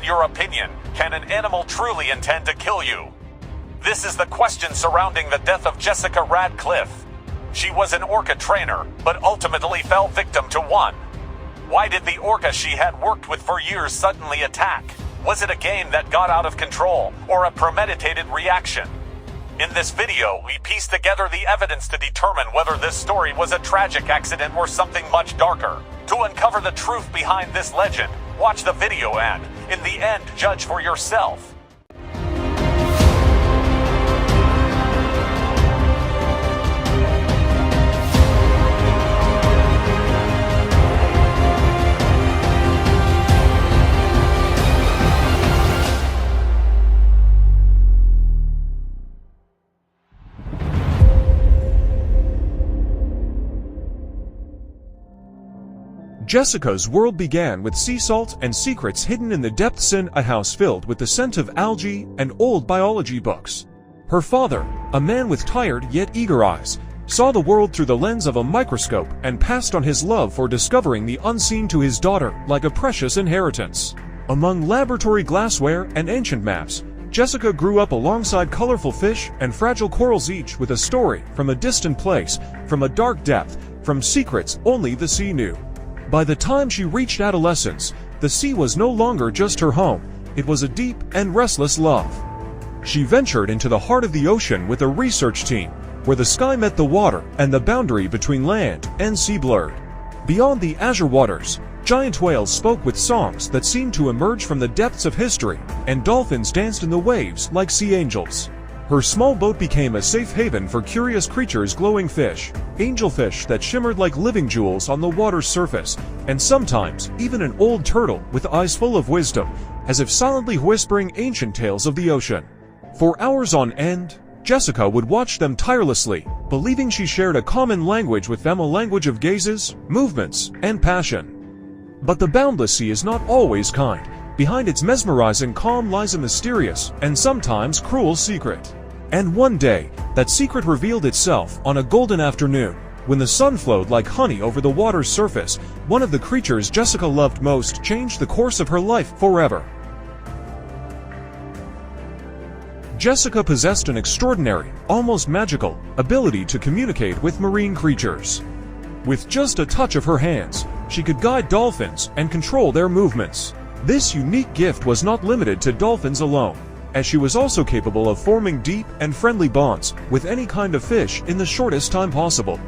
your opinion, can an animal truly intend to kill you? This is the question surrounding the death of Jessica Radcliffe. She was an orca trainer, but ultimately fell victim to one. Why did the orca she had worked with for years suddenly attack? Was it a game that got out of control, or a premeditated reaction? In this video, we piece together the evidence to determine whether this story was a tragic accident or something much darker. To uncover the truth behind this legend, watch the video and, in the end, judge for yourself. Jessica's world began with sea salt and secrets hidden in the depths in a house filled with the scent of algae and old biology books. Her father, a man with tired yet eager eyes, saw the world through the lens of a microscope and passed on his love for discovering the unseen to his daughter like a precious inheritance. Among laboratory glassware and ancient maps, Jessica grew up alongside colorful fish and fragile corals, each with a story from a distant place, from a dark depth, from secrets only the sea knew. By the time she reached adolescence, the sea was no longer just her home, it was a deep and restless love. She ventured into the heart of the ocean with a research team, where the sky met the water and the boundary between land and sea blurred. Beyond the azure waters, giant whales spoke with songs that seemed to emerge from the depths of history, and dolphins danced in the waves like sea angels. Her small boat became a safe haven for curious creatures, glowing fish, angelfish that shimmered like living jewels on the water's surface, and sometimes even an old turtle with eyes full of wisdom, as if silently whispering ancient tales of the ocean. For hours on end, Jessica would watch them tirelessly, believing she shared a common language with them, a language of gazes, movements, and passion. But the boundless sea is not always kind. Behind its mesmerizing calm lies a mysterious and sometimes cruel secret. And one day, that secret revealed itself on a golden afternoon. When the sun flowed like honey over the water's surface, one of the creatures Jessica loved most changed the course of her life forever. Jessica possessed an extraordinary, almost magical, ability to communicate with marine creatures. With just a touch of her hands, she could guide dolphins and control their movements. This unique gift was not limited to dolphins alone, as she was also capable of forming deep and friendly bonds with any kind of fish in the shortest time possible.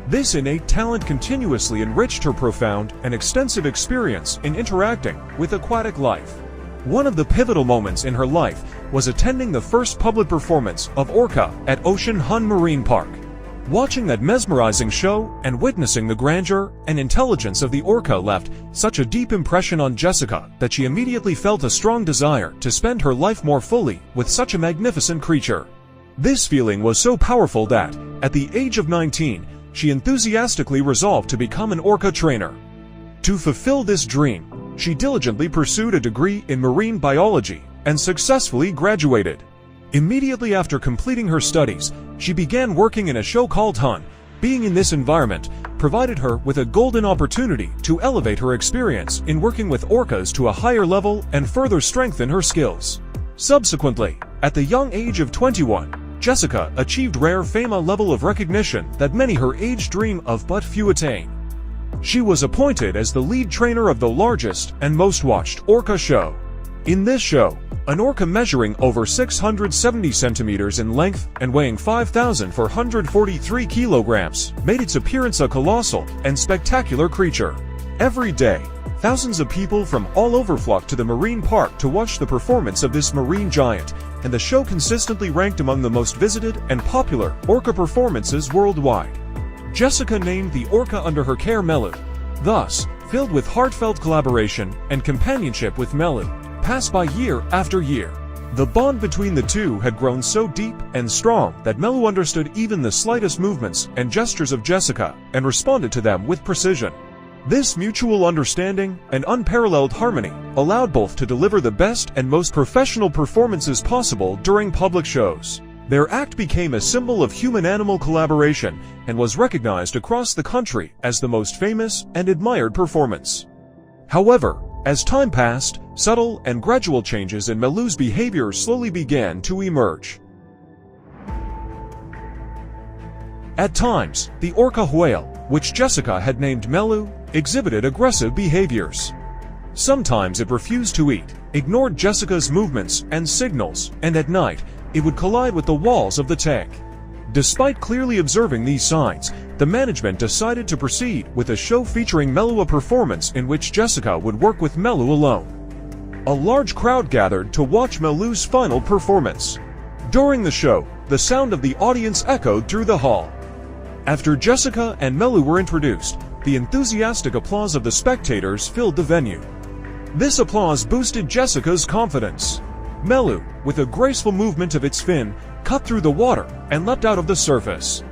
This innate talent continuously enriched her profound and extensive experience in interacting with aquatic life. One of the pivotal moments in her life was attending the first public performance of Orca at Ocean Hun Marine Park. Watching that mesmerizing show and witnessing the grandeur and intelligence of the orca left such a deep impression on Jessica that she immediately felt a strong desire to spend her life more fully with such a magnificent creature. This feeling was so powerful that, at the age of 19, she enthusiastically resolved to become an orca trainer. To fulfill this dream, she diligently pursued a degree in marine biology and successfully graduated. Immediately after completing her studies, she began working in a show called Hun. Being in this environment provided her with a golden opportunity to elevate her experience in working with orcas to a higher level and further strengthen her skills. Subsequently, at the young age of 21, Jessica achieved rare fame, a level of recognition that many her age dream of but few attain. She was appointed as the lead trainer of the largest and most watched orca show. In this show, an orca measuring over 670 centimeters in length and weighing 5,443 kilograms made its appearance, a colossal and spectacular creature. Every day, thousands of people from all over flocked to the marine park to watch the performance of this marine giant, and the show consistently ranked among the most visited and popular orca performances worldwide. Jessica named the orca under her care Melu. Thus, filled with heartfelt collaboration and companionship with Melu, passed by year after year. The bond between the two had grown so deep and strong that Melu understood even the slightest movements and gestures of Jessica and responded to them with precision. This mutual understanding and unparalleled harmony allowed both to deliver the best and most professional performances possible during public shows. Their act became a symbol of human-animal collaboration and was recognized across the country as the most famous and admired performance. However, As time passed, subtle and gradual changes in Melu's behavior slowly began to emerge. At times, the orca whale, which Jessica had named Melu, exhibited aggressive behaviors. Sometimes it refused to eat, ignored Jessica's movements and signals, and at night, it would collide with the walls of the tank. Despite clearly observing these signs, the management decided to proceed with a show featuring Melu, a performance in which Jessica would work with Melu alone. A large crowd gathered to watch Melu's final performance. During the show, the sound of the audience echoed through the hall. After Jessica and Melu were introduced, the enthusiastic applause of the spectators filled the venue. This applause boosted Jessica's confidence. Melu, with a graceful movement of its fin, cut through the water and leapt out of the surface.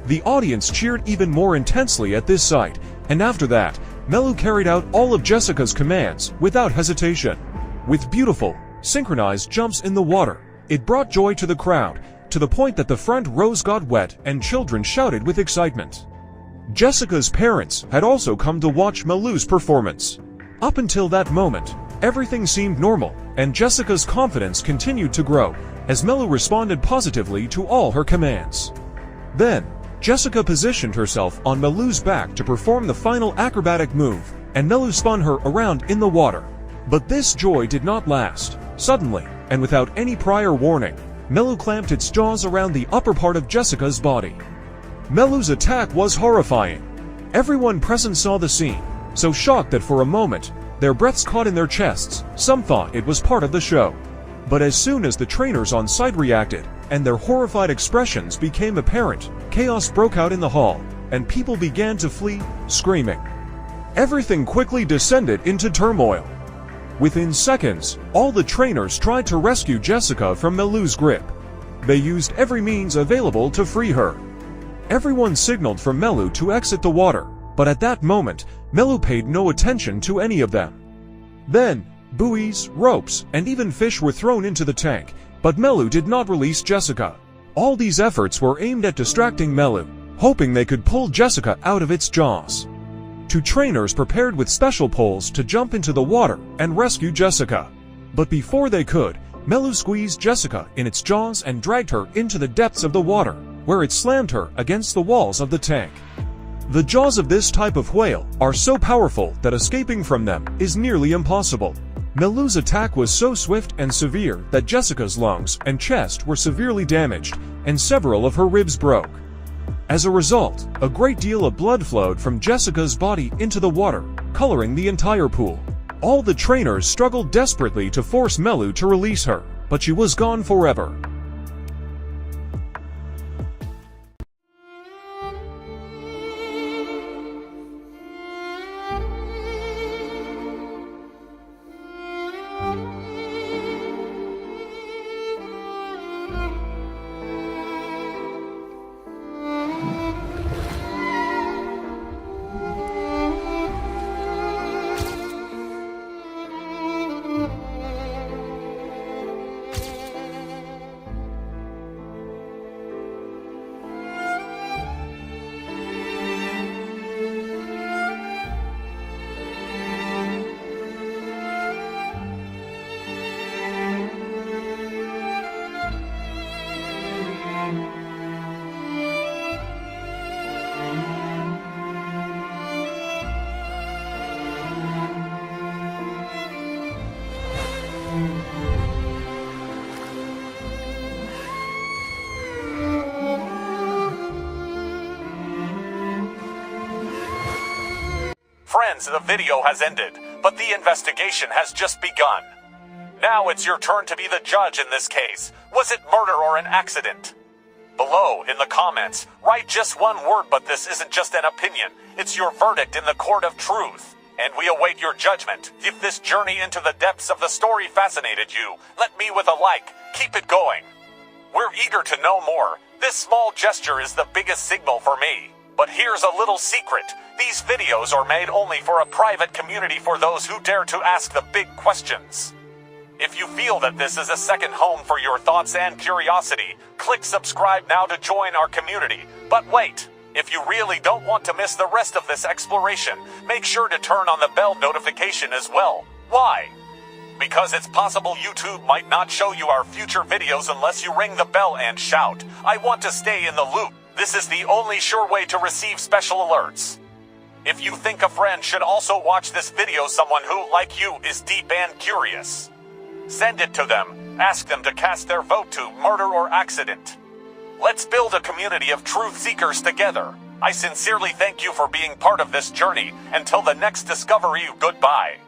The audience cheered even more intensely at this sight, and after that, Melu carried out all of Jessica's commands without hesitation. With beautiful, synchronized jumps in the water, it brought joy to the crowd, to the point that the front rows got wet and children shouted with excitement. Jessica's parents had also come to watch Melu's performance. Up until that moment, everything seemed normal, and Jessica's confidence continued to grow, as Melu responded positively to all her commands. Then, Jessica positioned herself on Melu's back to perform the final acrobatic move, and Melu spun her around in the water. But this joy did not last. Suddenly, and without any prior warning, Melu clamped its jaws around the upper part of Jessica's body. Melu's attack was horrifying. Everyone present saw the scene, so shocked that for a moment, their breaths caught in their chests. Some thought it was part of the show. But as soon as the trainers on site reacted, and their horrified expressions became apparent, chaos broke out in the hall, and people began to flee, screaming. Everything quickly descended into turmoil. Within seconds, all the trainers tried to rescue Jessica from Melu's grip. They used every means available to free her. Everyone signaled for Melu to exit the water, but at that moment, Melu paid no attention to any of them. Then, buoys, ropes, and even fish were thrown into the tank, but Melu did not release Jessica. All these efforts were aimed at distracting Melu, hoping they could pull Jessica out of its jaws. Two trainers prepared with special poles to jump into the water and rescue Jessica. But before they could, Melu squeezed Jessica in its jaws and dragged her into the depths of the water, where it slammed her against the walls of the tank. The jaws of this type of whale are so powerful that escaping from them is nearly impossible. Melu's attack was so swift and severe that Jessica's lungs and chest were severely damaged, and several of her ribs broke. As a result, a great deal of blood flowed from Jessica's body into the water, coloring the entire pool. All the trainers struggled desperately to force Melu to release her, but she was gone forever. Friends, the video has ended, but the investigation has just begun. Now it's your turn to be the judge in this case. Was it murder or an accident? Below, in the comments, write just one word, but this isn't just an opinion. It's your verdict in the court of truth. And we await your judgment. If this journey into the depths of the story fascinated you, let me with a like. Keep it going. We're eager to know more. This small gesture is the biggest signal for me. But here's a little secret. These videos are made only for a private community, for those who dare to ask the big questions. If you feel that this is a second home for your thoughts and curiosity, click subscribe now to join our community. But wait, if you really don't want to miss the rest of this exploration, make sure to turn on the bell notification as well. Why? Because it's possible YouTube might not show you our future videos unless you ring the bell and shout, "I want to stay in the loop." This is the only sure way to receive special alerts. If you think a friend should also watch this video, someone who, like you, is deep and curious, send it to them. Ask them to cast their vote to murder or accident. Let's build a community of truth seekers together. I sincerely thank you for being part of this journey. Until the next discovery, goodbye.